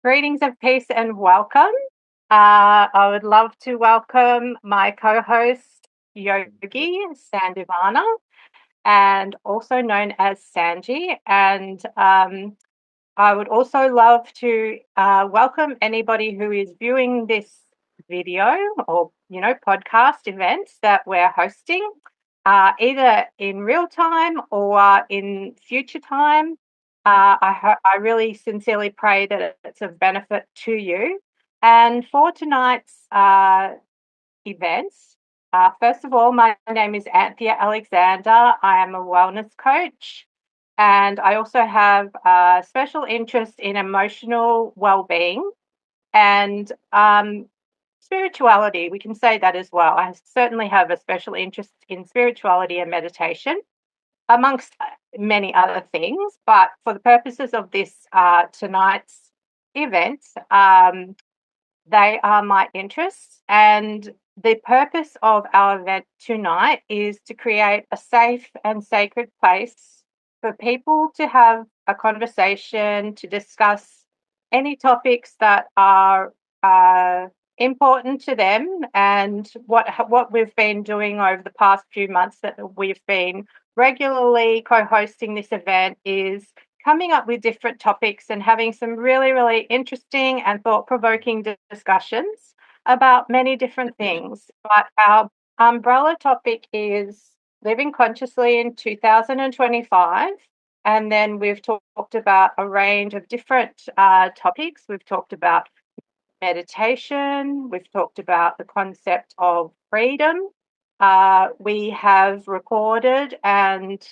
Greetings of peace and welcome. I would love to welcome my co-host, Yogi Sanjivana, and also known as Sanji. And I would also love to welcome anybody who is viewing this video or, podcast events that we're hosting, either in real time or in future time. I really sincerely pray that it's of benefit to you. And for tonight's events, first of all, my name is Anthea Alexander. I am a wellness coach, and I also have a special interest in emotional well-being and spirituality. We can say that as well. I certainly have a special interest in spirituality and meditation, amongst many other things. But for the purposes of this tonight's event, they are my interests. And the purpose of our event tonight is to create a safe and sacred place for people to have a conversation, to discuss any topics that are important to them. And what we've been doing over the past few months that we've been regularly co-hosting this event is coming up with different topics and having some really, really interesting and thought-provoking discussions about many different things. But our umbrella topic is living consciously in 2025. And then we've talked about a range of different topics. We've talked about meditation. We've talked about the concept of freedom. We have recorded, and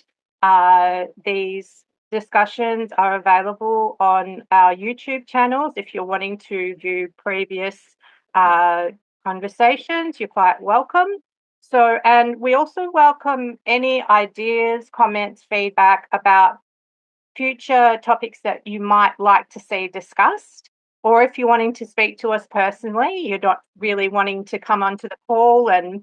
these discussions are available on our YouTube channels. If you're wanting to view previous conversations, you're quite welcome. So, and we also welcome any ideas, comments, feedback about future topics that you might like to see discussed. Or if you're wanting to speak to us personally, you're not really wanting to come onto the call and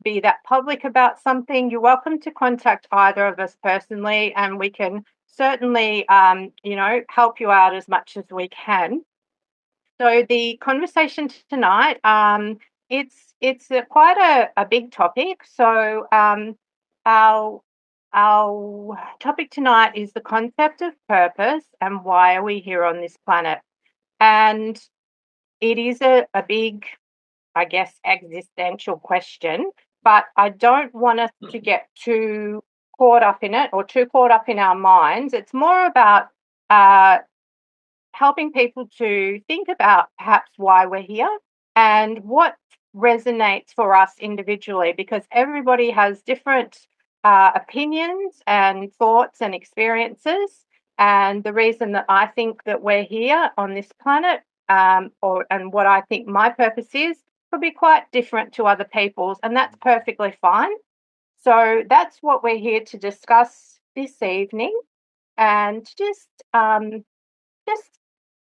be that public about something, you're welcome to contact either of us personally, and we can certainly, help you out as much as we can. So the conversation tonight, it's quite a big topic. So our our topic tonight is the concept of purpose and why are we here on this planet. And it is a big, I guess, existential question, but I don't want us to get too caught up in it or too caught up in our minds. It's more about helping people to think about perhaps why we're here and what resonates for us individually, because everybody has different opinions and thoughts and experiences. And the reason that I think that we're here on this planet, and what I think my purpose is, could be quite different to other people's, and that's perfectly fine. So that's what we're here to discuss this evening, and just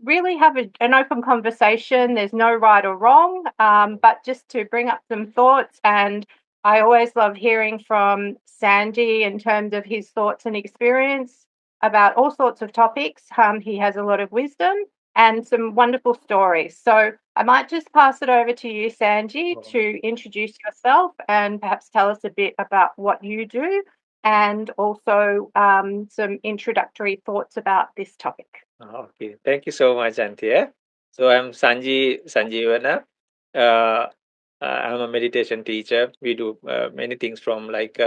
really have an open conversation. There's no right or wrong, but just to bring up some thoughts. And I always love hearing from Sanji in terms of his thoughts and experience about all sorts of topics. He has a lot of wisdom and some wonderful stories. So I might just pass it over to you, Sanji, to introduce yourself and perhaps tell us a bit about what you do, and also some introductory thoughts about this topic. Okay, thank you so much, Anthea. So I'm Sanji Sanjivana. I'm a meditation teacher. We do many things from like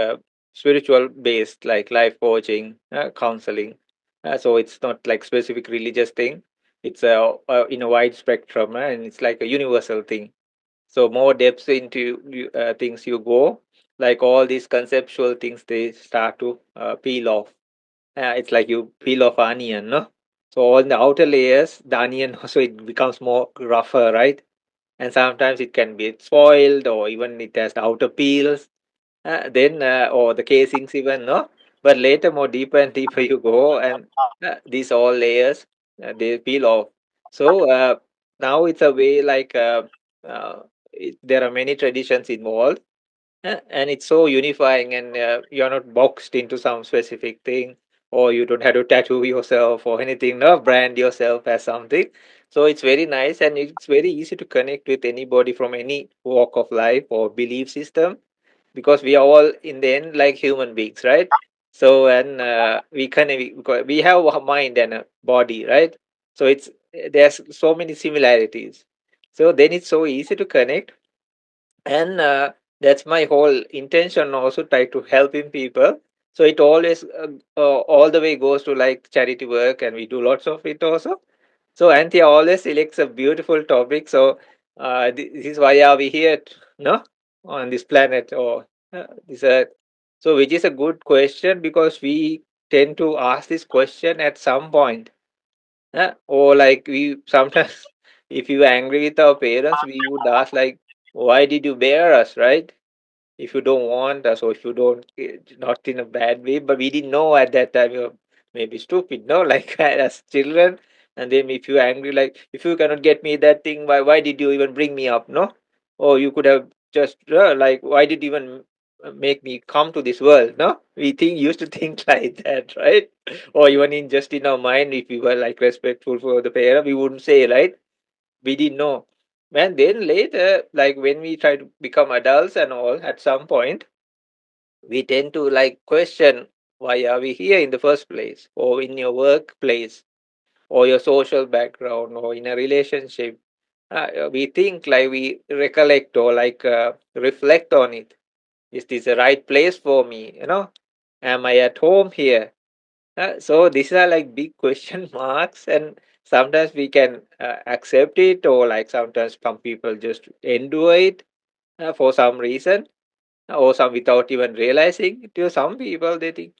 spiritual based, like life coaching, counseling. So it's not like specific religious thing. It's in a wide spectrum, and it's like a universal thing. So more depths into things you go, like all these conceptual things, they start to peel off. It's like you peel off onion, no? So on the outer layers, the onion also it becomes more rougher, right? And sometimes it can be spoiled, or even it has the outer peels, then or the casings even, no? But later, more deeper and deeper you go, and these all layers they peel off. So now it's a way like there are many traditions involved, and it's so unifying, and you're not boxed into some specific thing or you don't have to tattoo yourself or anything, no, brand yourself as something. So it's very nice, and it's very easy to connect with anybody from any walk of life or belief system, because we are all in the end like human beings, right? So, and we have a mind and a body, right? So it's there's so many similarities. So then it's so easy to connect, and that's my whole intention, also try to helping people. So it always all the way goes to like charity work, and we do lots of it also. So Anthea always selects a beautiful topic. So this is why are we here, no, on this planet, or this earth. So which is a good question, because we tend to ask this question at some point. Or like we sometimes, if you are angry with our parents, we would ask like, why did you bear us, right? If you don't want us, or if you don't, not in a bad way, but we didn't know at that time, you're maybe stupid, no, like as children. And then if you're angry, like, if you cannot get me that thing, why did you even bring me up, no? Or you could have just like, why did you even make me come to this world, no? We think used to think like that, right? Or even in just in our mind, if we were like respectful for the parent, we wouldn't say, right? We didn't know. And then later, like when we try to become adults and all, at some point, we tend to like question, why are we here in the first place, or in your workplace, or your social background, or in a relationship. We think, like we recollect, or like reflect on it. Is this the right place for me? Am I at home here? So these are like big question marks, and sometimes we can accept it, or like sometimes some people just endure it for some reason, or some without even realizing. To some people, they think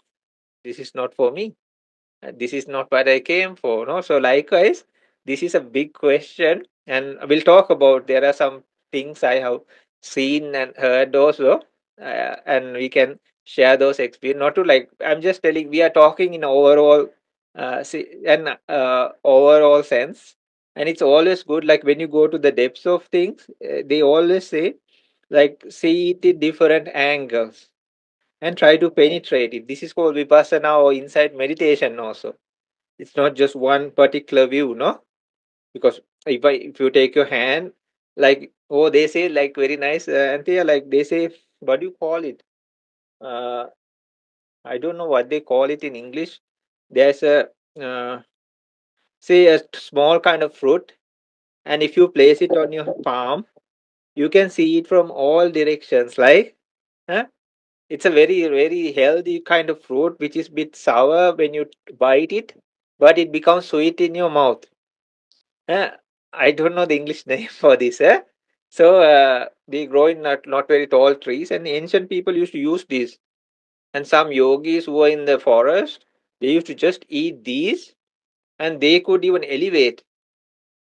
this is not for me. This is not what I came for. No, so likewise, this is a big question, and we'll talk about. There are some things I have seen and heard also, and we can share those experience. Not to like, I'm just telling. We are talking in overall, overall sense, and it's always good. Like when you go to the depths of things, they always say like see it in different angles and try to penetrate it. This is called vipassana or insight meditation also. It's not just one particular view, no? Because if you take your hand, like, oh, they say like very nice, Anthea, like they say, what do you call it? Uh, I don't know what they call it in English. There's a say a small kind of fruit, and if you place it on your palm, you can see it from all directions. Like, huh? It's a very, very healthy kind of fruit, which is bit sour when you bite it, but it becomes sweet in your mouth. Uh, I don't know the English name for this. So they grow in not very tall trees, and ancient people used to use these. And some yogis who were in the forest, they used to just eat these, and they could even elevate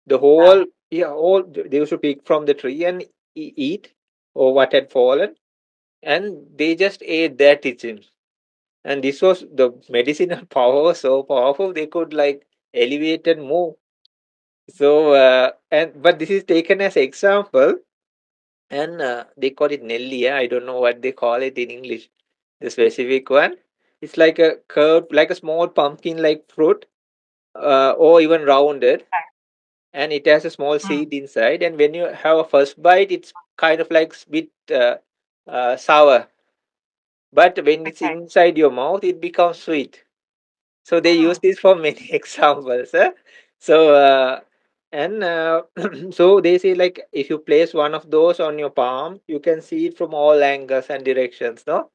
the whole. Yeah, all they used to pick from the tree and eat, or what had fallen, and they just ate that itself. And this was the medicinal power was so powerful, they could like elevate and move. So and but this is taken as example, and they call it nelly. I don't know what they call it in English, the specific one. It's like a curved, like a small pumpkin like fruit, or even rounded, and it has a small Mm, seed inside, and when you have a first bite, it's kind of like bit sour, but when it's okay. inside your mouth, it becomes sweet. So they use Mm, this for many examples. So and so they say like, if you place one of those on your palm, you can see it from all angles and directions, no?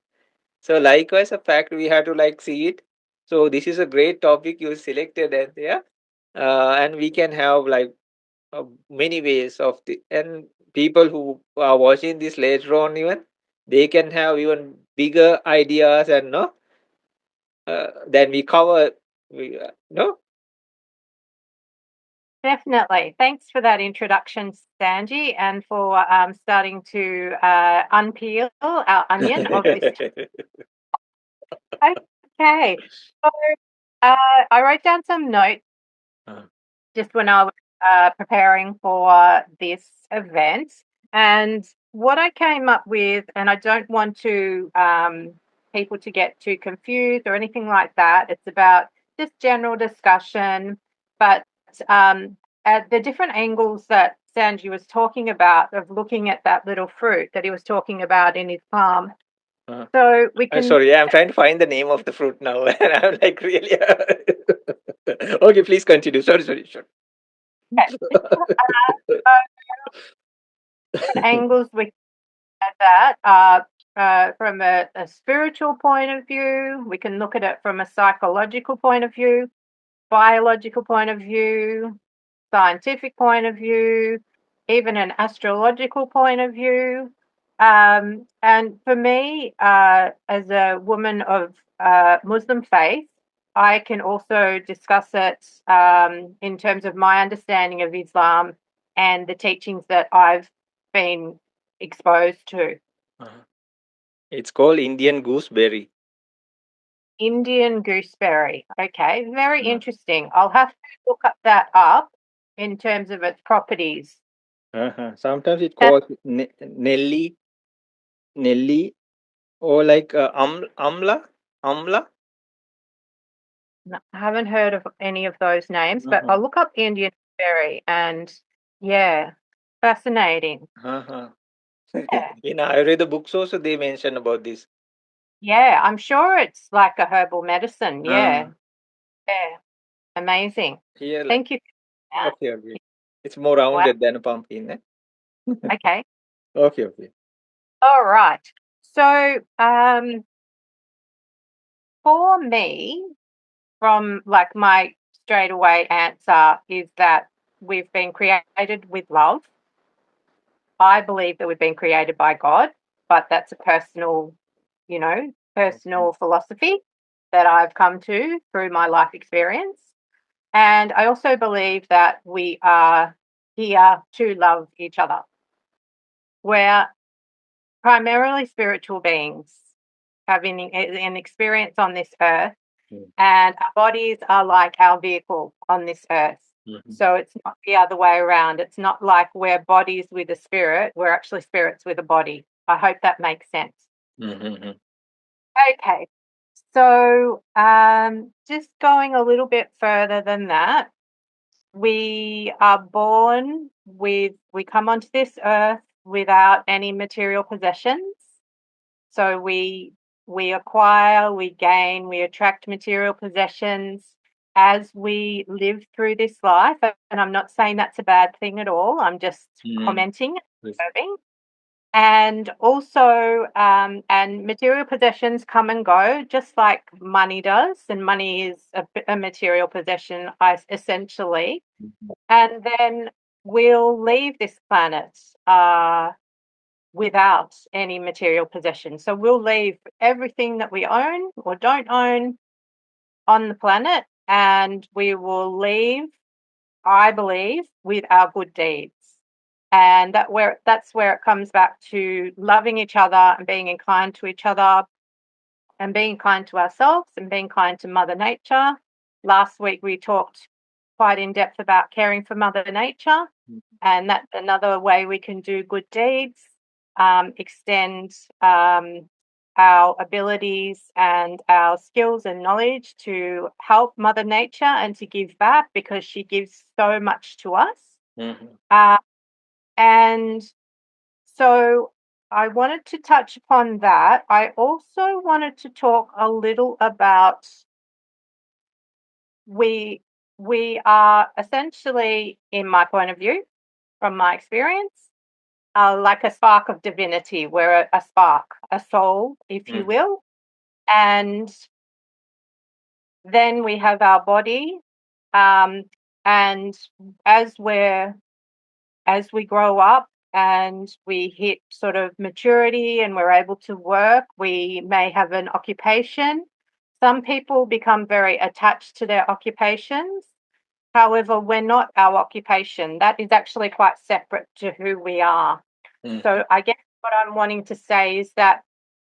So likewise, a fact, we have to like see it. So this is a great topic you selected, and yeah, and we can have like many ways of the, and people who are watching this later on, even they can have even bigger ideas, and no, then we cover, no. definitely. Thanks for that introduction, Sanji, and for starting to unpeel our onion of this. Okay. So I wrote down some notes Uh, just when I was preparing for this event. And what I came up with, and I don't want to people to get too confused or anything like that. It's about just general discussion. But at the different angles that Sanji was talking about of looking at that little fruit that he was talking about in his palm. Uh-huh. So we I'm can. sorry, I'm trying to find the name of the fruit now, and I'm like really. Okay, please continue. Sorry, sure. Different angles we can at that. From a spiritual point of view, we can look at it from a psychological point of view, biological point of view, scientific point of view, even an astrological point of view. And for me, as a woman of Muslim faith, I can also discuss it in terms of my understanding of Islam and the teachings that I've been exposed to. Uh-huh. It's called Indian gooseberry. Indian gooseberry. Okay, very Uh-huh. interesting. I'll have to look that up in terms of its properties. Sometimes it calls Nelly, or like Amla. No, I haven't heard of any of those names, but Uh-huh. I'll look up Indian berry and yeah, fascinating. Uh-huh. Yeah. In Ayurveda books also they mention about this. Yeah, I'm sure it's like a herbal medicine. Yeah. Uh, Yeah. Amazing. Here, like, Thank you for that. okay. It's more Wow. rounded than a pumpkin. Eh? Okay. Okay. All right. So, for me, from like my straightaway answer is that we've been created with love. I believe that we've been created by God, but that's a personal, personal philosophy that I've come to through my life experience. And I also believe that we are here to love each other. We're primarily spiritual beings having an experience on this earth, and our bodies are like our vehicle on this earth. Mhm. So it's not the other way around. It's not like we're bodies with a spirit. We're actually spirits with a body. I hope that makes sense. Mhm. Okay. So just going a little bit further than that, we are born we come onto this earth without any material possessions. So we acquire, we gain, we attract material possessions as we live through this life. And I'm not saying that's a bad thing at all. I'm just commenting, Yes. observing. And also, and material possessions come and go, just like money does. And money is a material possession, essentially. And then we'll leave this planet without any material possession. So we'll leave everything that we own or don't own on the planet, and we will leave, I believe, with our good deeds. And that's where it comes back to loving each other and being kind to each other and being kind to ourselves and being kind to Mother Nature. Last week we talked quite in depth about caring for Mother Nature, and that's another way we can do good deeds, extend our abilities and our skills and knowledge to help Mother Nature and to give back because she gives so much to us. Mhm. And so I wanted to touch upon that. I also wanted to talk a little about we we are essentially, in my point of view, from my experience, like a spark of divinity. We're a spark, a soul, if you will. And then we have our body. And as we grow up and we hit sort of maturity and we're able to work, we may have an occupation. Some people become very attached to their occupations. However, we're not our occupation. That is actually quite separate to who we are. So I guess what I'm wanting to say is that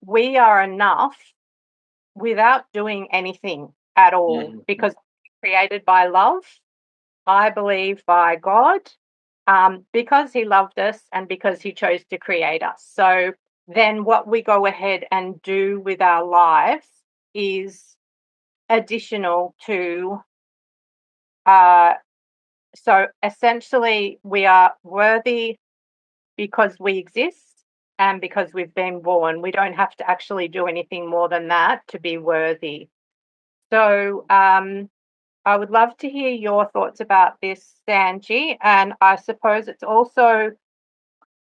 we are enough without doing anything at all because we're created by love, I believe by God, because he loved us and because he chose to create us. So then what we go ahead and do with our lives is additional to, so essentially we are worthy because we exist and because we've been born. We don't have to actually do anything more than that to be worthy. So I would love to hear your thoughts about this, Sanji, and I suppose it's also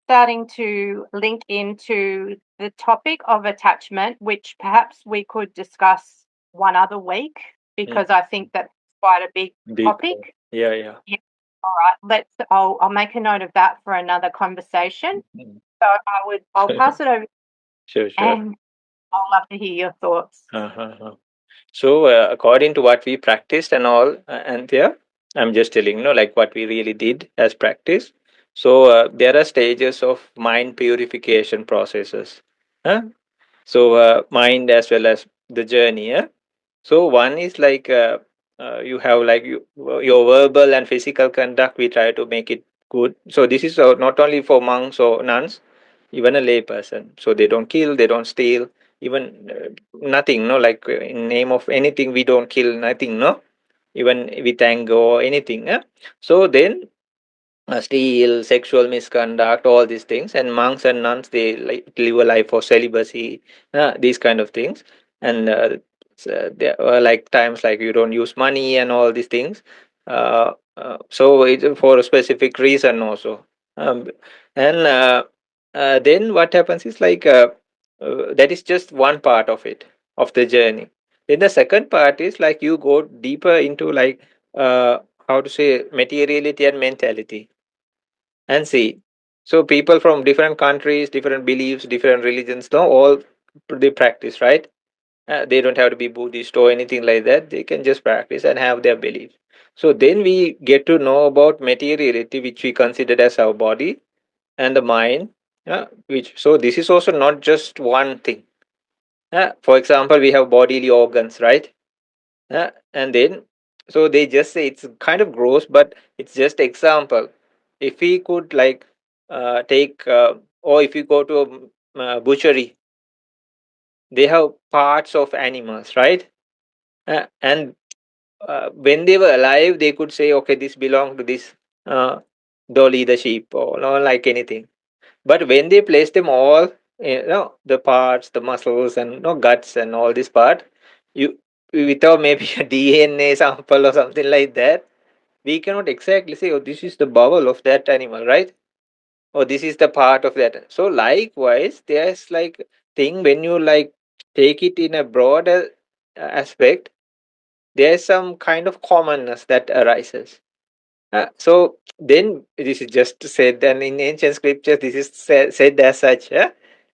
starting to link into the topic of attachment, which perhaps we could discuss one other week, because I think that's quite a big Big. topic. Yeah, yeah. Yeah. All right. I'll make a note of that for another conversation. So I'll pass it over, Sure, sure. and I'll love to hear your thoughts. Uh-huh. So, according to what we practiced and all, Anthea, I'm just telling, like what we really did as practice. So, there are stages of mind purification processes. Huh? So, mind as well as the journey. Yeah? So, one is like you have like your verbal and physical conduct, we try to make it good. So, this is not only for monks or nuns, even a lay person. So, they don't kill, they don't steal, even nothing, no, like in name of anything, we don't kill, nothing, no, even with anger or anything. So, then steal, sexual misconduct, all these things. And monks and nuns, they like live a life of celibacy, these kind of things. And there are like times like you don't use money and all these things. So it's for a specific reason also. Um, and then what happens is like that is just one part of it, of the journey. Then the second part is like you go deeper into like how to say materiality and mentality and see. So people from different countries, different beliefs, different religions, no, all they practice, right? They don't have to be Buddhist or anything like that. They can just practice and have their beliefs. So then we get to know about materiality, which we consider as our body and the mind. Which so this is also not just one thing. For example, we have bodily organs, right? And then so they just say it's kind of gross, but it's just example. If we could like take or if you go to a butchery, they have parts of animals, right? And when they were alive, they could say, okay, this belongs to this dolly, the sheep, or not like anything. But when they place them all, the parts, the muscles, and guts and all this part, you without maybe a DNA sample or something like that, we cannot exactly say, oh, this is the bowel of that animal, right? Or this is the part of that. So likewise, there's like thing when you like take it in a broader aspect, there's some kind of commonness that arises. So then this is just said, and in ancient scriptures, this is said as such.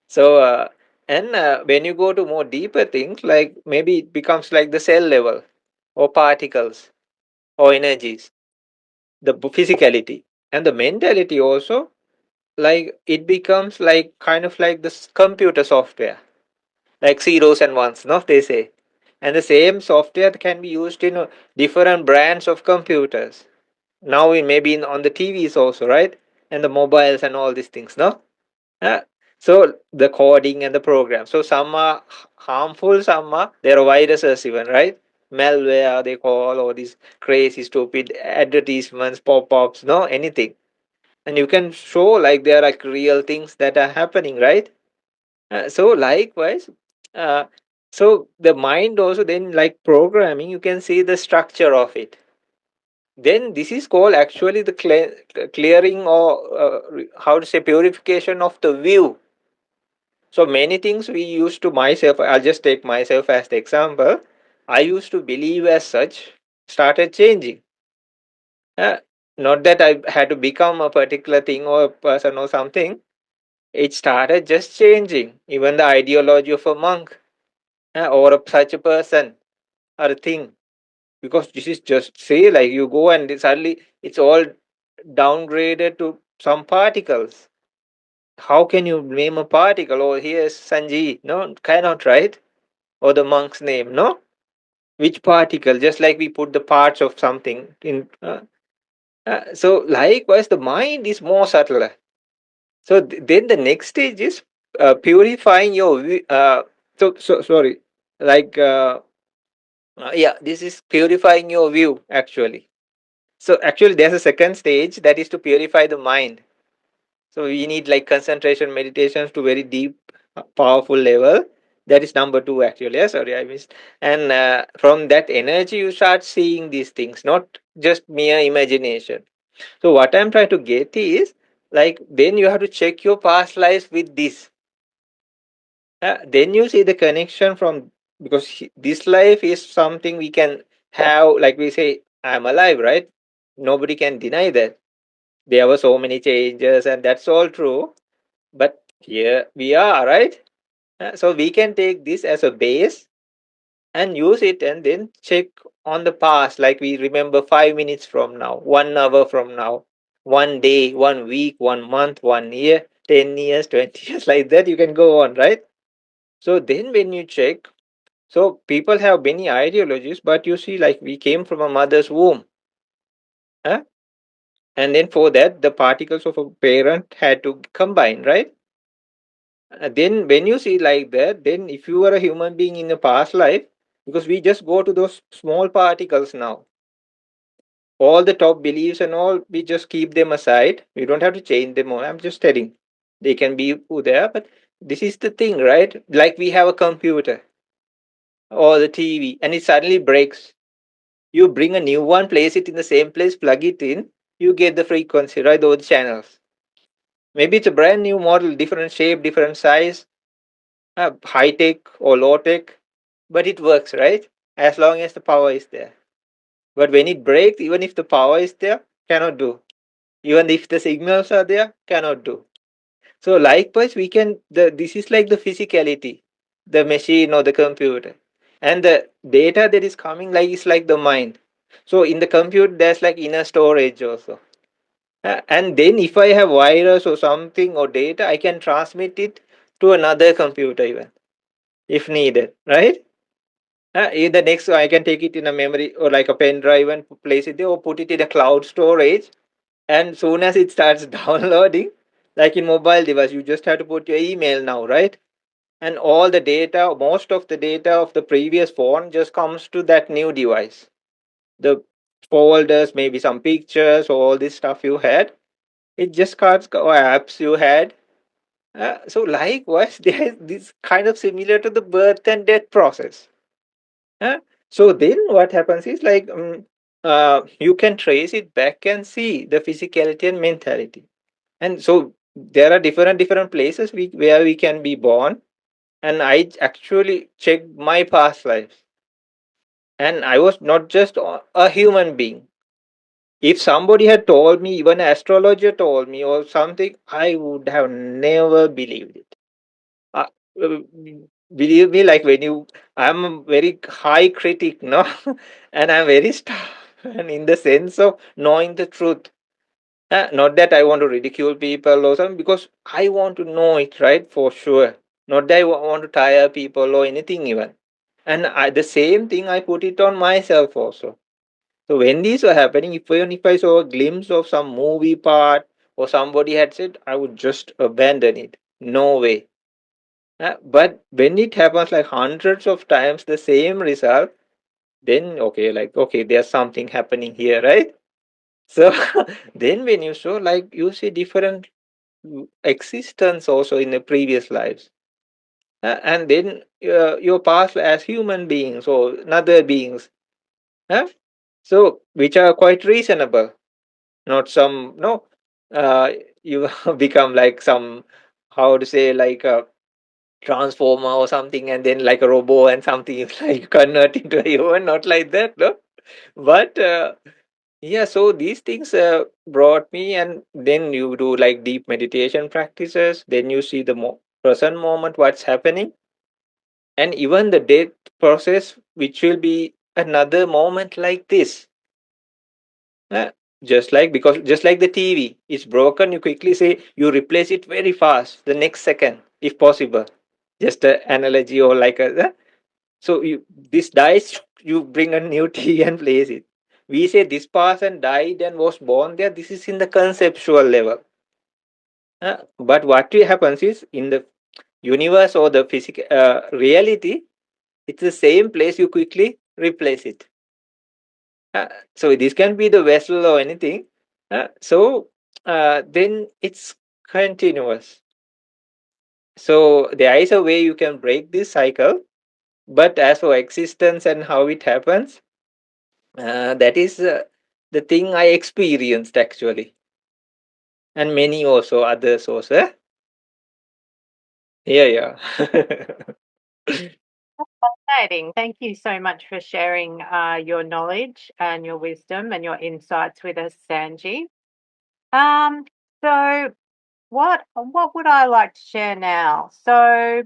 So and when you go to more deeper things, like maybe it becomes like the cell level or particles or energies, the physicality and the mentality also, like it becomes like kind of like this computer software, like zeros and ones, no, they say. And the same software can be used in different brands of computers. Now we maybe on the TVs also, right? And the mobiles and all these things, no? Uh, so the coding and the program. So some are harmful, some are there are viruses even, right? Malware they call, or these crazy stupid advertisements, pop-ups, no, anything. And you can show like there are like real things that are happening, right? So likewise, uh, so the mind also then like programming, you can see the structure of it. Then this is called actually the clearing or how to say purification of the view. So many things we used to myself, I'll just take myself as the example. I used to believe as such, started changing. Uh, Not that I had to become a particular thing or a person or something. It started just changing. Even the ideology of a monk or such a person or a thing. Because this is just say like you go and suddenly it's all downgraded to some particles. How can you name a particle? Oh, here's Sanji. No, cannot, right? Or the monk's name, no? Which particle? Just like we put the parts of something in. So likewise, the mind is more subtle. So then the next stage is purifying your so sorry, like yeah, this is purifying your view actually. So actually there's a second stage, that is to purify the mind. So we need like concentration meditations to very deep, powerful level. That is number two actually. Yeah, sorry, I missed. And from that energy, you start seeing these things, not just mere imagination. So what I'm trying to get is like then you have to check your past lives with this. Then you see the connection from, because this life is something we can have. Like we say, I'm alive, right? Nobody can deny that. There were so many changes, and that's all true. But here we are, right? So we can take this as a base and use it and then check on the past, like we remember 5 minutes from now, 1 hour from now, 1 day, 1 week, 1 month, 1 year, 10 years, 20 years, like that. You can go on, right? So then when you check, so people have many ideologies, but you see, like we came from a mother's womb. Huh? And then for that, the particles of a parent had to combine, right? Then when you see like that, then if you were a human being in a past life, because we just go to those small particles now, all the top beliefs and all, we just keep them aside. We don't have to change them all. I'm just telling, they can be who they are. But this is the thing, right? Like we have a computer or the TV and it suddenly breaks. You bring a new one, place it in the same place, plug it in, you get the frequency, right? Those channels. Maybe it's a brand new model, different shape, different size, high tech or low tech, but it works, right? As long as the power is there. But when it breaks, even if the power is there, cannot do. Even if the signals are there, cannot do. So likewise, we can. This is like the physicality, the machine or the computer, and the data that is coming like is like the mind. So in the computer, there's like inner storage also. And then if I have virus or something or data, I can transmit it to another computer even if needed, right? In the next, I can take it in a memory or like a pen drive and place it there or put it in a cloud storage. And soon as it starts downloading, like in mobile device, you just have to put your email now, right? And all the data, most of the data of the previous phone just comes to that new device. The folders, maybe some pictures, all this stuff you had, it just cards or apps you had. So likewise, there is this kind of similar to the birth and death process. Huh? So then what happens is like you can trace it back and see the physicality and mentality. And so there are different places where we can be born. And I actually checked my past lives. And I was not just a human being. If somebody had told me, even an astrologer told me or something, I would have never believed it. Uh, uh, believe me, like when you, I'm a very high critic, no, and I'm very and in the sense of knowing the truth. Not that I want to ridicule people or something, because I want to know it, right, for sure. Not that I want to tire people or anything even. And the same thing I put it on myself also. So when these were happening, if even if I saw a glimpse of some movie part or somebody had said, I would just abandon it. No way. But when it happens like hundreds of times the same result, then okay, like okay, there's something happening here, right? So then when you show, like you see different existence also in the previous lives. And then your past as human beings or other beings. Huh? So which are quite reasonable, not some no. You become like some, how to say, like a transformer or something, and then like a robot and something is like convert into a human, not like that, no. But yeah, so these things brought me, and then you do like deep meditation practices, then you see the present moment, what's happening, and even the death process, which will be another moment like this. Uh, just like, because just like the TV is broken, you quickly say you replace it very fast the next second if possible. Just an analogy or like a so you, this dies, you bring a new TV and place it. We say this person died and was born there. This is in the conceptual level. But what happens is in the universe or the physical reality, it's the same place, you quickly replace it. So this can be the vessel or anything. Then it's continuous. So there is a way you can break this cycle, but as for existence and how it happens, that is the thing I experienced actually, and many also others also. Yeah, yeah. Fascinating. Thank you so much for sharing your knowledge and your wisdom and your insights with us, Sanji. Um, so what would I like to share now? So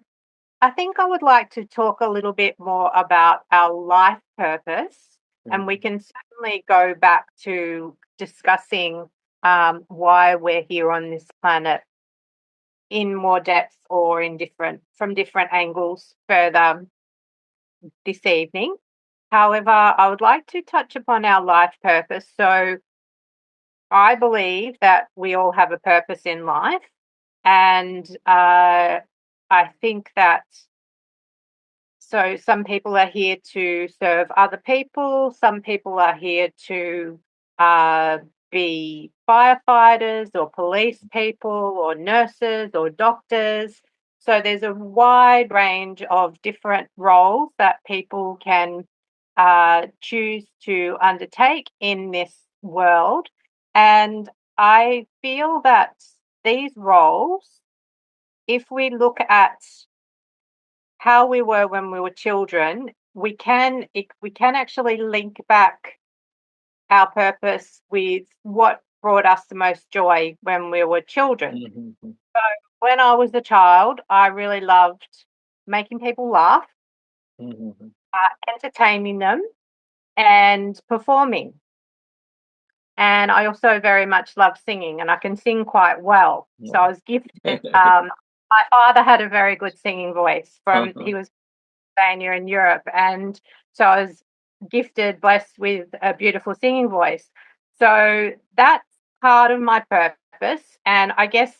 I think I would like to talk a little bit more about our life purpose, and we Mhm, can certainly go back to discussing why we're here on this planet in more depth or in different angles further this evening. However, I would like to touch upon our life purpose. So I believe that we all have a purpose in life, and I think that so some people are here to serve other people. Some people are here to uh, be firefighters or police people or nurses or doctors. So there's a wide range of different roles that people can choose to undertake in this world. And I feel that these roles, if we look at how we were when we were children, we can actually link back our purpose with what brought us the most joy when we were children. mhm, So when I was a child, I really loved making people laugh, mhm, entertaining them, and performing. And I also very much love singing, and I can sing quite well. So I was gifted. My father had a very good singing voice. From he was Pennsylvania in Europe. And so I was gifted, blessed with a beautiful singing voice. So that's part of my purpose. And I guess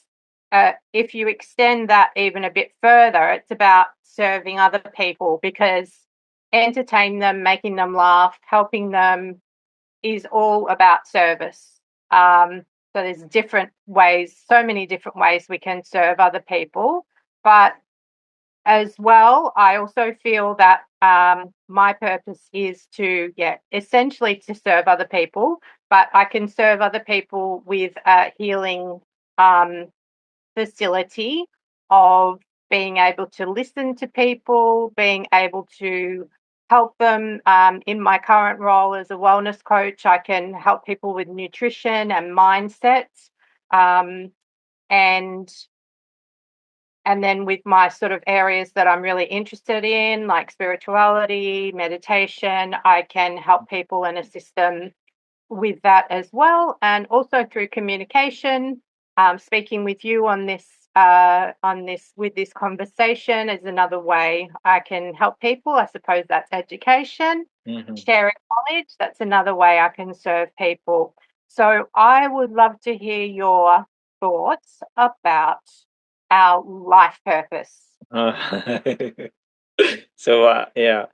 if you extend that even a bit further, it's about serving other people because entertaining them, making them laugh, helping them is all about service. So there's different ways, so many different ways we can serve other people. But as well, I also feel that my purpose is to, yeah, essentially to serve other people, but I can serve other people with a healing um, facility of being able to listen to people, being able to help them. In my current role as a wellness coach, I can help people with nutrition and mindsets. Um, and and then with my sort of areas that I'm really interested in, like spirituality, meditation, I can help people and assist them with that as well. And also through communication, speaking with you on this with this conversation is another way I can help people. I suppose that's education, mhm. sharing knowledge. That's another way I can serve people. So I would love to hear your thoughts about our life purpose. Uh, so yeah,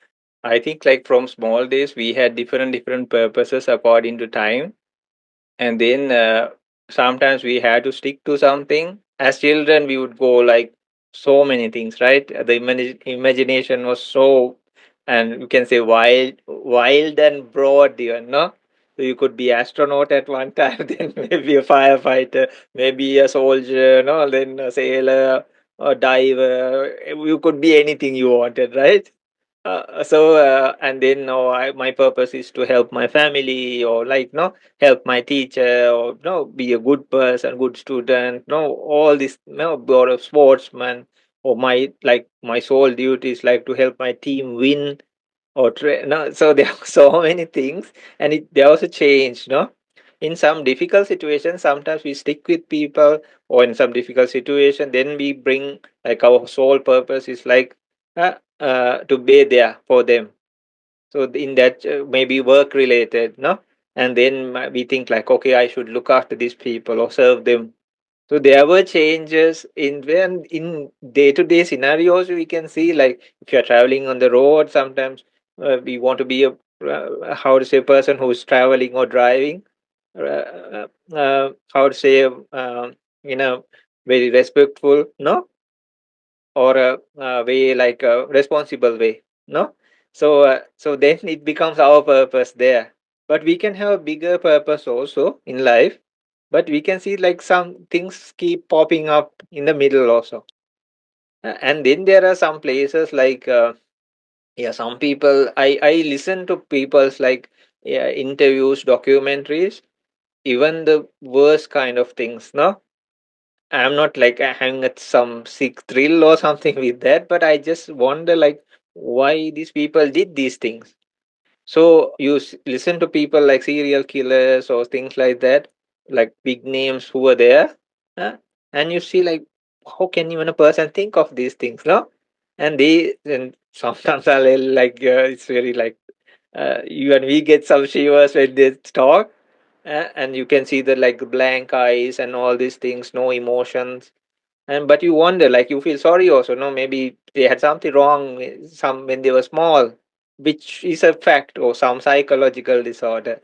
I think like from small days we had different purposes according to time, and then sometimes we had to stick to something. As children we would go like so many things, right? The imagination was so, and you can say wild and broad even, no? So you could be astronaut at one time, then maybe a firefighter, maybe a soldier, no, then a sailor, a diver. You could be anything you wanted, right? And then no, my purpose is to help my family, or like no, help my teacher, or no, be a good person, good student, no, all this, no, or a sportsman, or my sole duty is like to help my team win, or no. So there are so many things, and they also change, no. In some difficult situations, sometimes we stick with people, or in some difficult situation, then we bring like our sole purpose is like to be there for them. So in that maybe work related, no, and then we think like, okay, I should look after these people or serve them. So there were changes in when in day-to-day scenarios we can see, like if you're traveling on the road, sometimes we want to be a how to say person who's traveling or driving, how to say in a very respectful, no, or a way like a responsible way, no. So then it becomes our purpose there, but we can have a bigger purpose also in life, but we can see like some things keep popping up in the middle also. And then there are some places like yeah, some people, I listen to people's like, yeah, interviews, documentaries, even the worst kind of things, no. I'm not like having some sick thrill or something with that, but I just wonder like why these people did these things. So you listen to people like serial killers or things like that, like big names who were there, uh, and you see like how can even a person think of these things, no? And sometimes I like it's very like even we get some shivers when they talk, and you can see the like blank eyes and all these things, no emotions, and but you wonder, like you feel sorry also, no, maybe they had something wrong some when they were small, which is a fact, or some psychological disorder.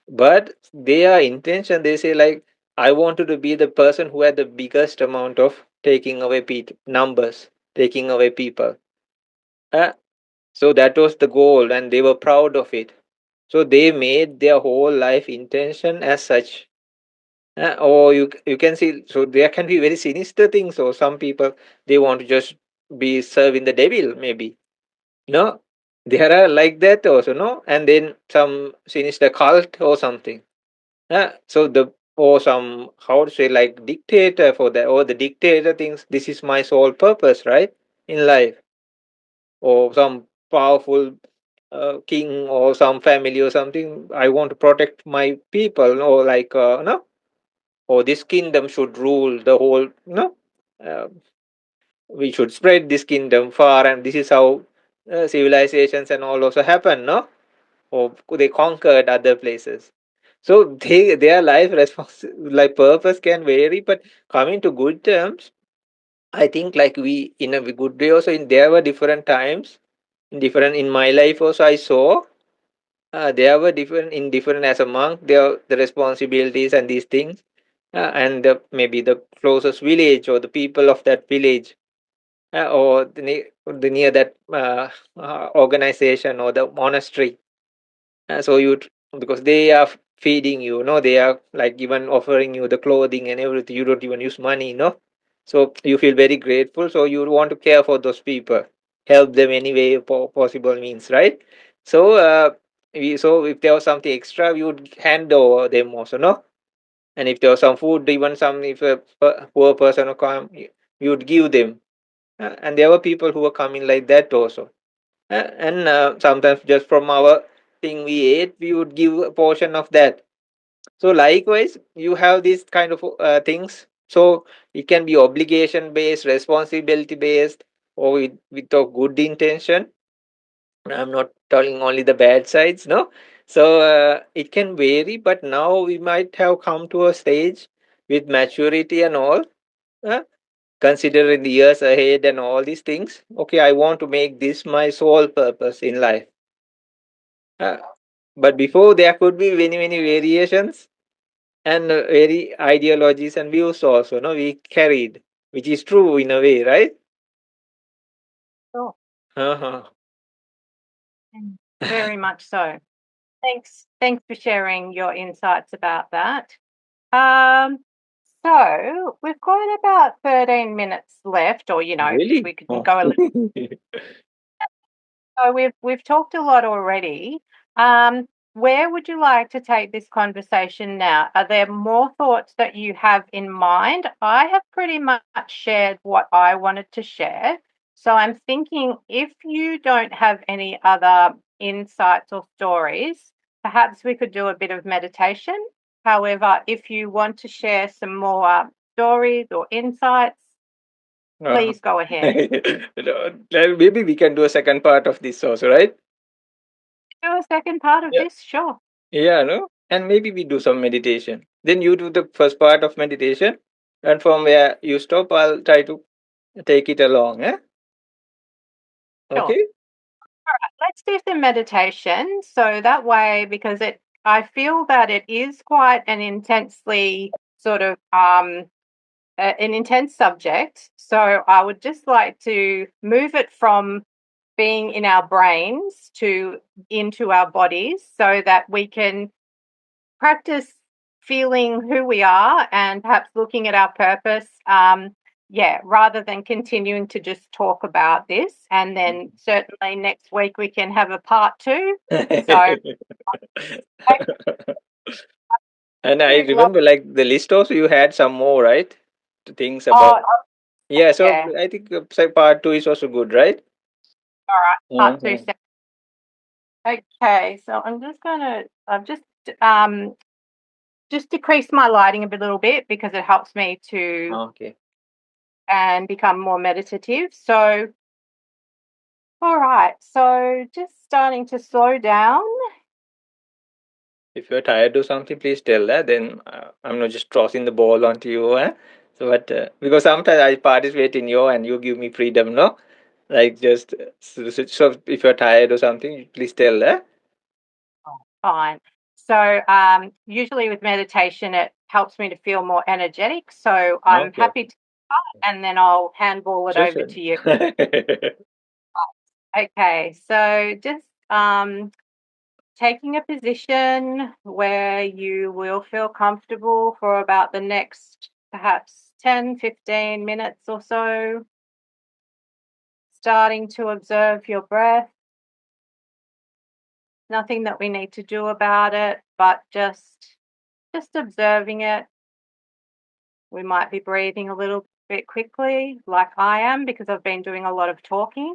But their intention, they say like, I wanted to be the person who had the biggest amount of taking away numbers, taking away people. Uh, so that was the goal, and they were proud of it. So they made their whole life intention as such. Or you can see, so there can be very sinister things, or some people, they want to just be serving the devil maybe, no. There are like that also, no. And then some sinister cult or something. So the, or some, how to say, like dictator for that, or the dictator thinks this is my sole purpose, right, in life. Or some powerful king or some family or something, I want to protect my people, or like no, or this kingdom should rule the whole, no, uh, we should spread this kingdom far, and this is how civilizations and all also happen, no. Or they conquered other places. So their life like purpose can vary, but coming to good terms, I think like we in a good way also, in there were different times, different in my life also I saw, there were different in different, as a monk there the responsibilities and these things, and maybe the closest village or the people of that village, or the near that organization or the monastery. So because they are feeding you, no, they are like even offering you the clothing and everything. You don't even use money, no. So you feel very grateful. So you want to care for those people, help them any way possible means, right? So so if there was something extra, we would hand over them also, no. And if there was some food, even some, if a poor person would come, you would give them. And there were people who were coming like that also. And sometimes just from our thing we ate, we would give a portion of that. So likewise, you have these kind of things. So it can be obligation based, responsibility based, or with a good intention. I'm not telling only the bad sides, no. So it can vary, but now we might have come to a stage with maturity and all, uh, considering the years ahead and all these things. Okay, I want to make this my sole purpose in life. uh, but before, there could be many many variations, and very ideologies and views also, no, we carried, which is true in a way, right? Sure. Uh-huh. Mm. Very much so. Thanks for sharing your insights about that. Um, so we've got about 13 minutes left, or Really? we could Oh. go a little. So we've talked a lot already. Um, where would you like to take this conversation now? Are there more thoughts that you have in mind? I have pretty much shared what I wanted to share. So I'm thinking, if you don't have any other insights or stories, perhaps we could do a bit of meditation. However, if you want to share some more stories or insights, Uh-huh. please go ahead. Maybe we can do a second part of this also, right? Do a second part of Yeah. this, sure. Yeah, no, and maybe we do some meditation, then you do the first part of meditation. And from where you stop, I'll try to take it along. Eh? Sure. Okay. Let's do some meditation. So that way, because I feel that it is quite an intensely sort of an intense subject. So I would just like to move it from being in our brains to into our bodies so that we can practice feeling who we are and perhaps looking at our purpose. Yeah, rather than continuing to just talk about this. And then certainly next week we can have a part two. So And I absolute love. remember, like the list also, you had some more, right? Things Oh, about. Yeah, so yeah. I think part two is also good, right? All right. Part two. Mm-hmm. Okay. So I've just decreased my lighting a little bit because it helps me to Okay. and become more meditative. So, all right. So just starting to slow down. If you're tired or something, please tell that. Then I'm not just tossing the ball onto you. Eh? So, but because sometimes I participate in you and you give me freedom, no? Like just so if you're tired or something, please tell that. Fine. So, usually with meditation, it helps me to feel more energetic. So, I'm Okay, happy okay. to start and then I'll handball it Sure, over sure. to you. Okay. So, just taking a position where you will feel comfortable for about the next perhaps 10, 15 minutes or so, starting to observe your breath. Nothing that we need to do about it, but just observing it. We might be breathing a little bit quickly, like I am, because I've been doing a lot of talking.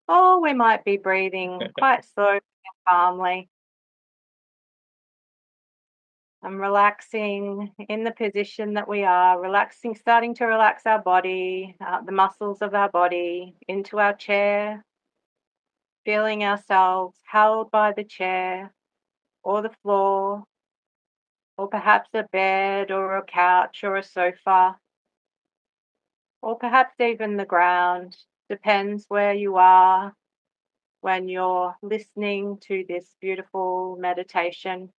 Or we might be breathing quite slowly and calmly. And relaxing in the position that we are, relaxing, starting to relax our body, the muscles of our body, into our chair, feeling ourselves held by the chair or the floor, or perhaps a bed or a couch or a sofa, or perhaps even the ground. Depends where you are when you're listening to this beautiful meditation.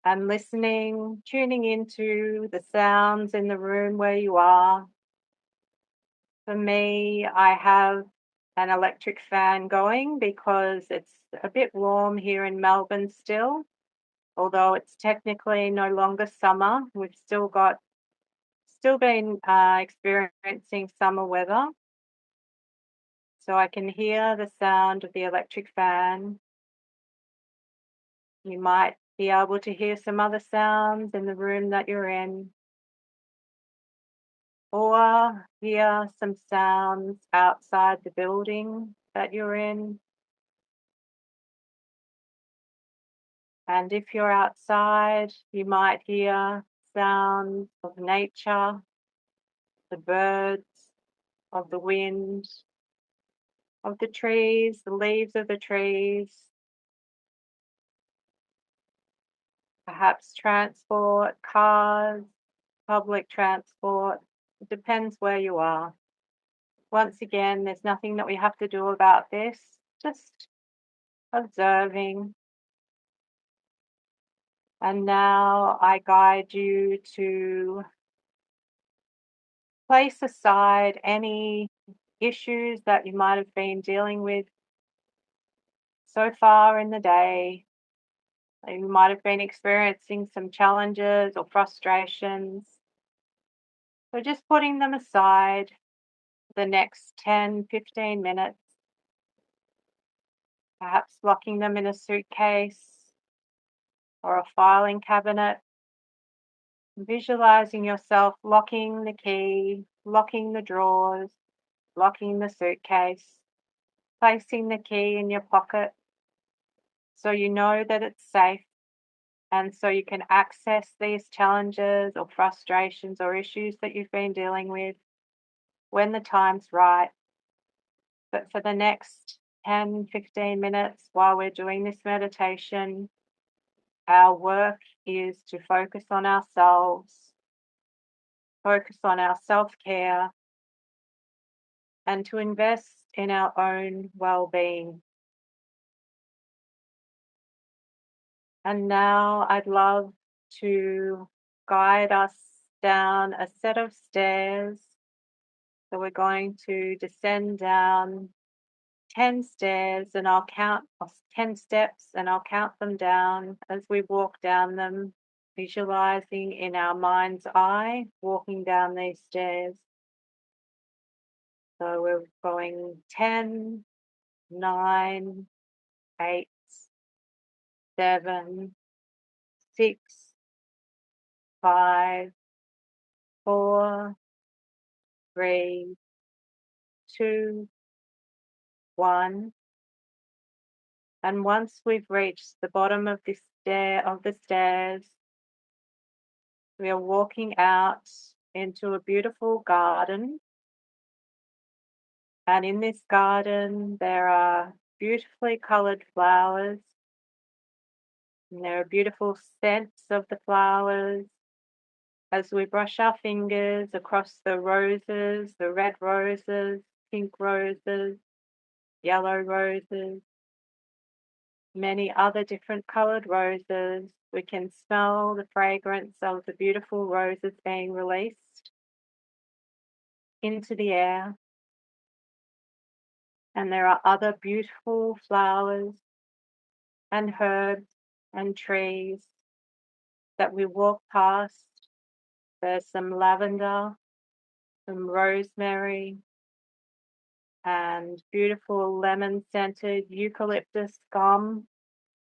And listening, tuning into the sounds in the room where you are. For me, I have an electric fan going because it's a bit warm here in Melbourne still. Although it's technically no longer summer, we've still been experiencing summer weather. So I can hear the sound of the electric fan. You might be able to hear some other sounds in the room that you're in, or hear some sounds outside the building that you're in. And if you're outside, you might hear sounds of nature, the birds, of the wind, of the trees, the leaves of the trees, perhaps transport, cars, public transport. It depends where you are. Once again, there's nothing that we have to do about this, just observing. And now I guide you to place aside any issues that you might have been dealing with so far in the day. You might have been experiencing some challenges or frustrations. So just putting them aside for the next 10, 15 minutes, perhaps locking them in a suitcase or a filing cabinet, visualizing yourself locking the key, locking the drawers, locking the suitcase, placing the key in your pocket so you know that it's safe and so you can access these challenges or frustrations or issues that you've been dealing with when the time's right. But for the next 10, 15 minutes while we're doing this meditation, Our work is to focus on ourselves, focus on our self-care, and to invest in our own well-being. And now I'd love to guide us down a set of stairs. So we're going to descend down 10 stairs and I'll count 10 steps and I'll count them down as we walk down them, visualizing in our mind's eye, walking down these stairs. So we're going 10, 9, 8, 7, 6, 5, 4, 3, 2, 1. And once we've reached the bottom of the stairs, we are walking out into a beautiful garden. And in this garden, there are beautifully colored flowers. And there are beautiful scents of the flowers. As we brush our fingers across the roses, the red roses, pink roses, yellow roses, many other different colored roses, we can smell the fragrance of the beautiful roses being released into the air. And there are other beautiful flowers and herbs and trees that we walk past. There's some lavender, some rosemary, and beautiful lemon-scented eucalyptus gum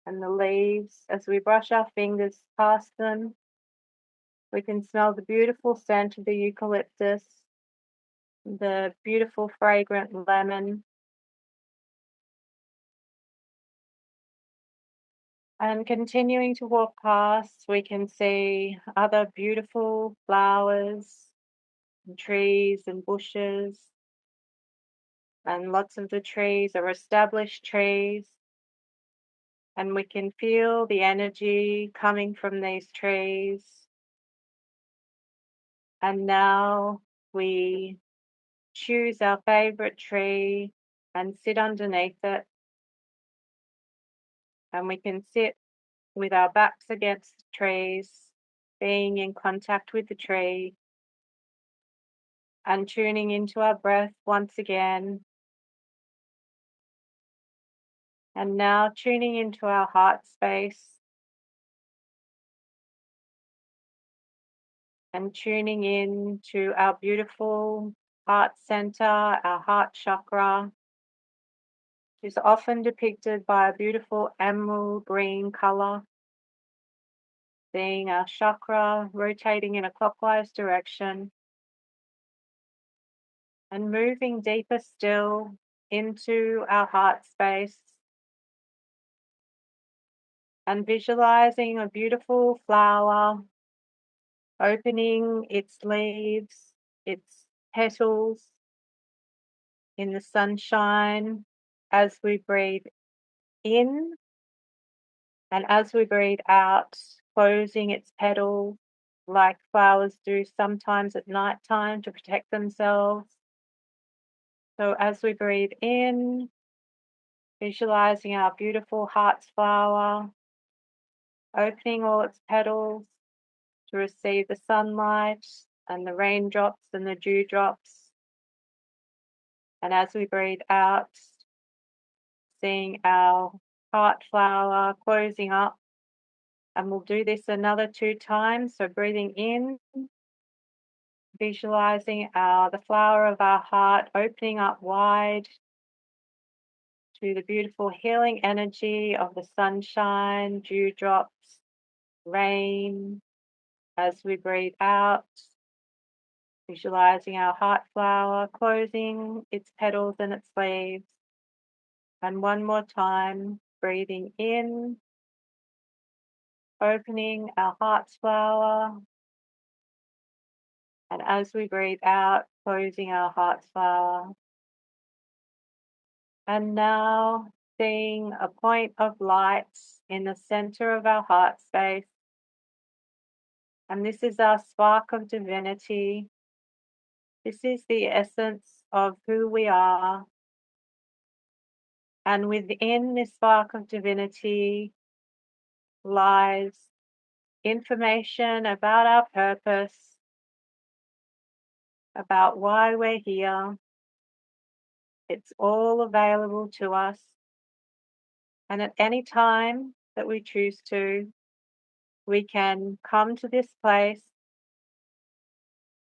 and the leaves. As we brush our fingers past them, we can smell the beautiful scent of the eucalyptus, the beautiful fragrant lemon, and continuing to walk past, we can see other beautiful flowers and trees and bushes. And lots of the trees are established trees. And we can feel the energy coming from these trees. And now we choose our favorite tree and sit underneath it. And we can sit with our backs against the trees, being in contact with the tree and tuning into our breath once again. And now tuning into our heart space and tuning in to our beautiful heart center, our heart chakra, which is often depicted by a beautiful emerald green color. Seeing our chakra rotating in a clockwise direction and moving deeper still into our heart space and visualizing a beautiful flower opening its leaves, its petals in the sunshine as we breathe in and as we breathe out, closing its petals like flowers do sometimes at night time to protect themselves. So as we breathe in, visualizing our beautiful heart's flower, opening all its petals to receive the sunlight and the raindrops and the dewdrops. And as we breathe out, seeing our heart flower closing up. And we'll do this another 2 times. So breathing in, visualizing the flower of our heart opening up wide to the beautiful healing energy of the sunshine, dewdrops, rain. As we breathe out, visualizing our heart flower closing its petals and its leaves. And one more time, breathing in, opening our heart's flower. And as we breathe out, closing our heart's flower. And now seeing a point of light in the center of our heart space. And this is our spark of divinity. This is the essence of who we are. And within this spark of divinity lies information about our purpose, about why we're here. It's all available to us. And at any time that we choose to, we can come to this place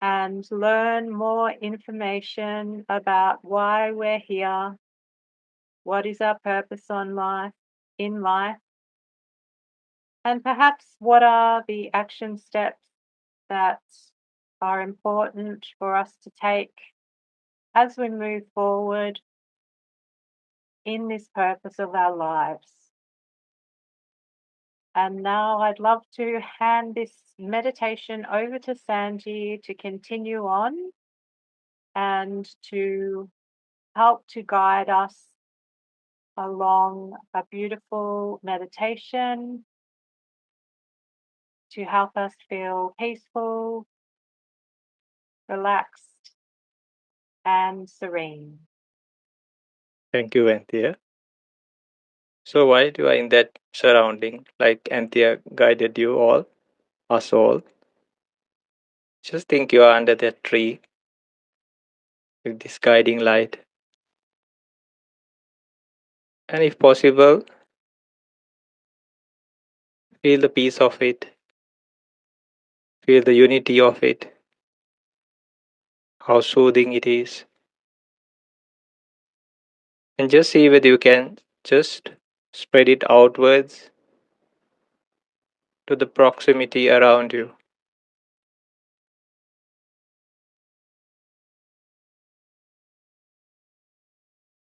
and learn more information about why we're here, what is our purpose in life, and perhaps what are the action steps that are important for us to take as we move forward in this purpose of our lives. And now I'd love to hand this meditation over to Sanji to continue on and to help to guide us along a beautiful meditation to help us feel peaceful, relaxed, and serene. Thank you, Anthea. So while you are in that surrounding, like Anthea guided you all, us all, just think you are under that tree with this guiding light. And if possible, feel the peace of it, feel the unity of it, how soothing it is. And just see whether you can just spread it outwards to the proximity around you.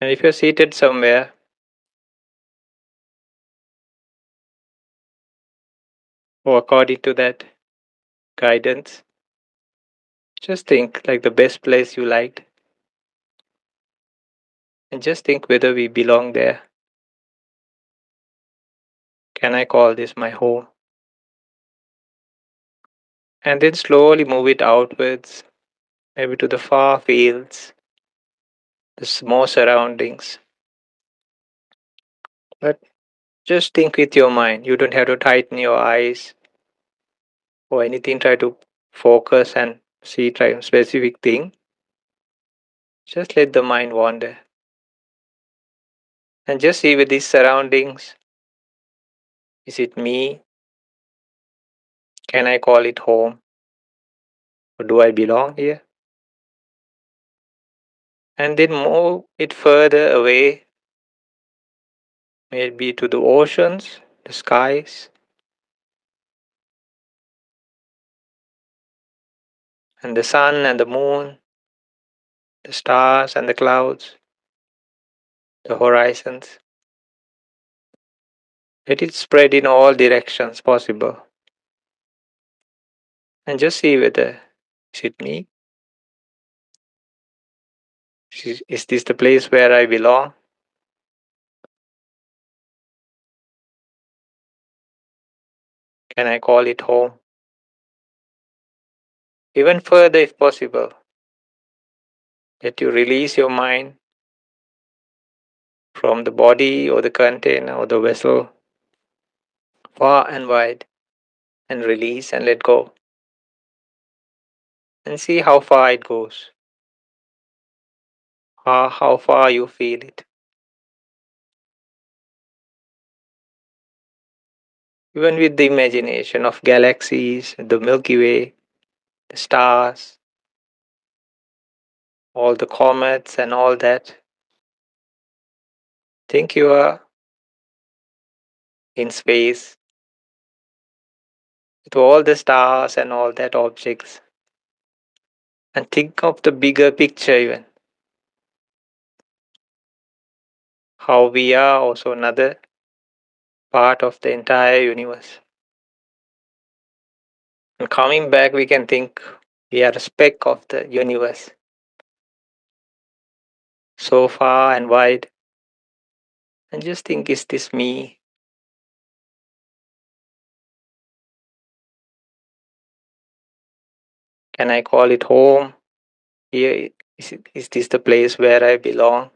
And if you're seated somewhere, or according to that guidance, just think like the best place you liked. And just think whether we belong there. Can I call this my home? And then slowly move it outwards, maybe to the far fields, the small surroundings. But just think with your mind. You don't have to tighten your eyes or anything. Try to focus and see try specific thing. Just let the mind wander. And just see with these surroundings. Is it me? Can I call it home? Or do I belong here? And then move it further away, maybe to the oceans, the skies, and the sun and the moon, the stars and the clouds, the horizons. Let it spread in all directions possible. And just see whether is it me? Is this the place where I belong? Can I call it home? Even further if possible. Let you release your mind from the body or the container or the vessel far and wide and release and let go. And see how far it goes. How far you feel it. Even with the imagination of galaxies, the Milky Way, the stars, all the comets and all that. Think you are in space with all the stars and all that objects. And think of the bigger picture even. How we are also another part of the entire universe. And coming back, we can think we are a speck of the universe. So far and wide And just think, is this me? Can I call it home? Here, is this the place where I belong?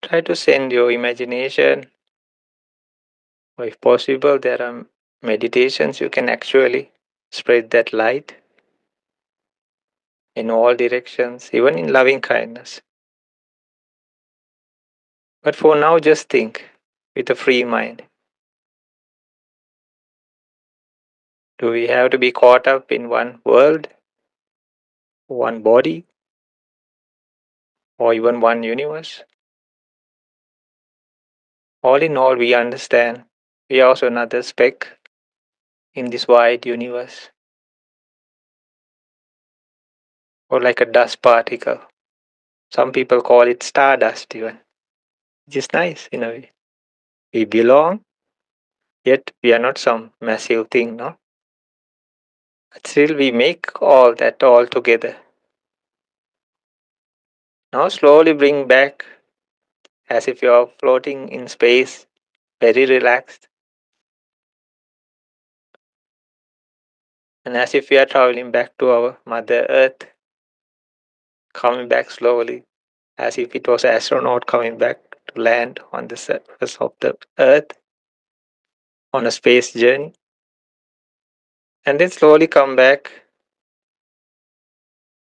Try to send your imagination, or if possible, there are meditations you can actually spread that light in all directions, even in loving kindness. But for now, just think with a free mind. Do we have to be caught up in one world, one body, or even one universe? All in all, we understand we are also another speck in this wide universe, or like a dust particle. Some people call it stardust, even, which is nice in a way. We belong, yet we are not some massive thing, no? But still, we make all that all together. Now, slowly bring back as if you are floating in space, very relaxed, and as if we are traveling back to our Mother Earth, coming back slowly, as if it was an astronaut coming back to land on the surface of the Earth on a space journey, and then slowly come back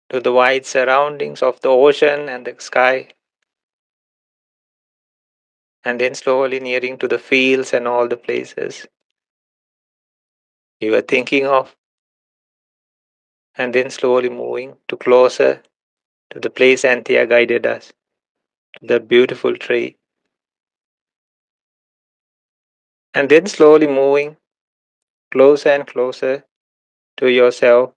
to the wide surroundings of the ocean and the sky, and then slowly nearing to the fields and all the places you were thinking of, and then slowly moving to closer to the place Anthea guided us, to the beautiful tree, and then slowly moving closer and closer to yourself,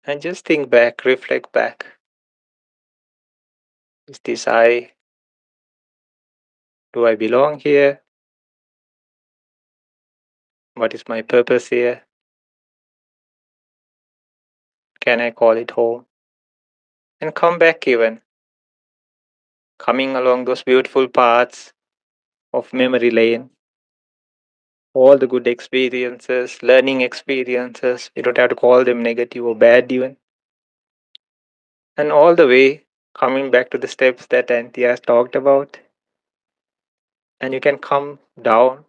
and just think back, reflect back. Is this I? Do I belong here? What is my purpose here? Can I call it home? And come back even, coming along those beautiful paths of memory lane, all the good experiences, learning experiences. You don't have to call them negative or bad even. And all the way coming back to the steps that Anthea has talked about. And you can come down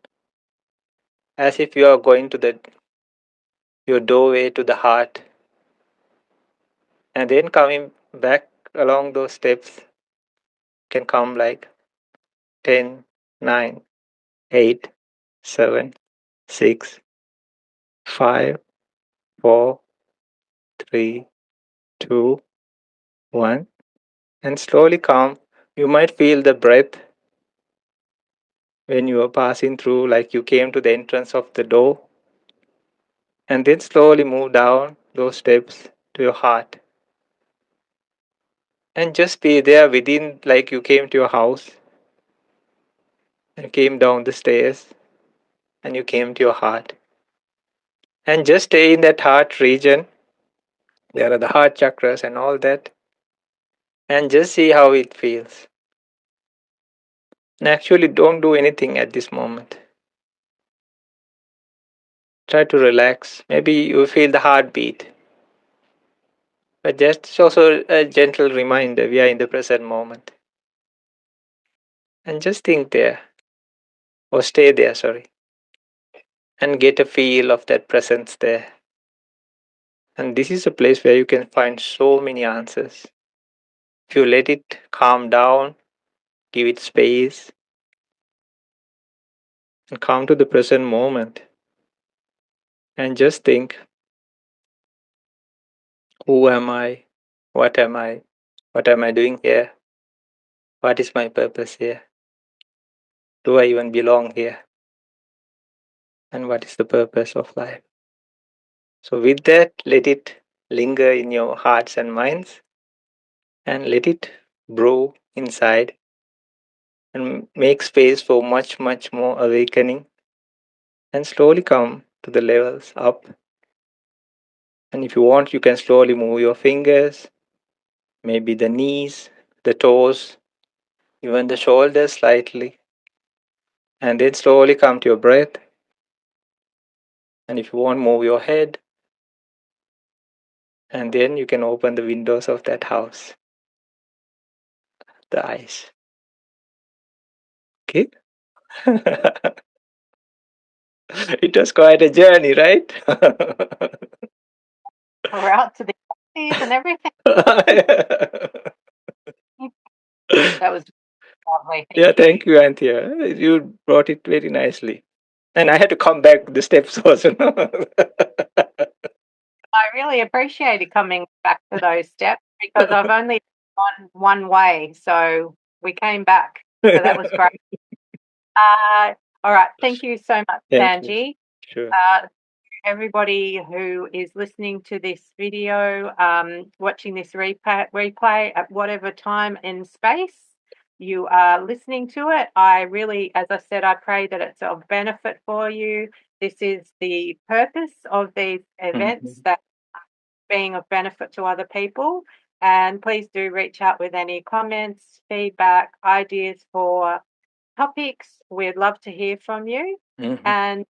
as if you are going to the your doorway to the heart. And then coming back along those steps can come like 10, 9, 8, 7, 6, 5, 4, 3, 2, 1, and slowly come. You might feel the breath when you are passing through, like you came to the entrance of the door, and then slowly move down those steps to your heart. And just be there within, like you came to your house and came down the stairs and you came to your heart. And just stay in that heart region. There are the heart chakras and all that. And just see how it feels. And actually, don't do anything at this moment. Try to relax. Maybe you feel the heartbeat. But just also a gentle reminder we are in the present moment. And just think there, or stay there, sorry, and get a feel of that presence there. And this is a place where you can find so many answers. If you let it calm down, give it space, and come to the present moment, and just think, who am I? What am I? What am I doing here? What is my purpose here? Do I even belong here? And what is the purpose of life? So, with that, let it linger in your hearts and minds, and let it brew inside and make space for much, much more awakening, and slowly come to the levels up. And if you want, you can slowly move your fingers maybe the knees, the toes, even the shoulders slightly. And then slowly come to your breath. And if you want, move your head. And then you can open the windows of that house, the eyes. Okay? It was quite a journey, right? We're out to the galaxies and everything. That was lovely. Yeah, Thank you. thank you, Anthea. You brought it very nicely. And I had to come back the steps also. No? I really appreciated coming back to those steps because I've only gone one way, so we came back. So that was great. All right. Thank you so much, Thank you. Sanji. Sure. Everybody who is listening to this video, watching this replay at whatever time and space you are listening to it, I really, as I said, I pray that it's of benefit for you. This is the purpose of these events, that being of benefit to other people. And please do reach out with any comments, feedback, ideas for topics. We'd love to hear from you. Mhm. And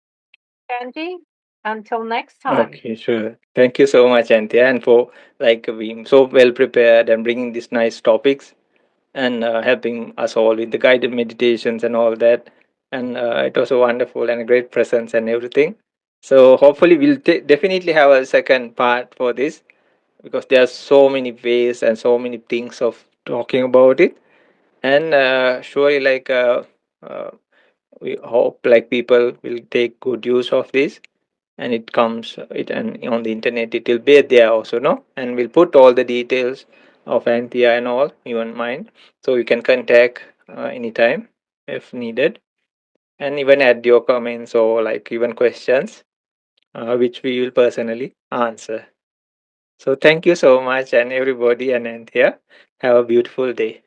Sanji, until next time. Okay, sure. Thank you so much, Anthea, and for like being so well prepared and bringing these nice topics and helping us all with the guided meditations and all that. And it was a wonderful and a great presence and everything. So hopefully we'll definitely have a second part for this because there are so many ways and so many things of talking about it. And surely uh, we hope like people will take good use of this, and it comes it and on the internet it will be there also, no, and we'll put all the details of Anthea and all, even mine, so you can contact anytime if needed, and even add your comments or like even questions which we will personally answer. So thank you so much, and everybody, and Anthea, have a beautiful day.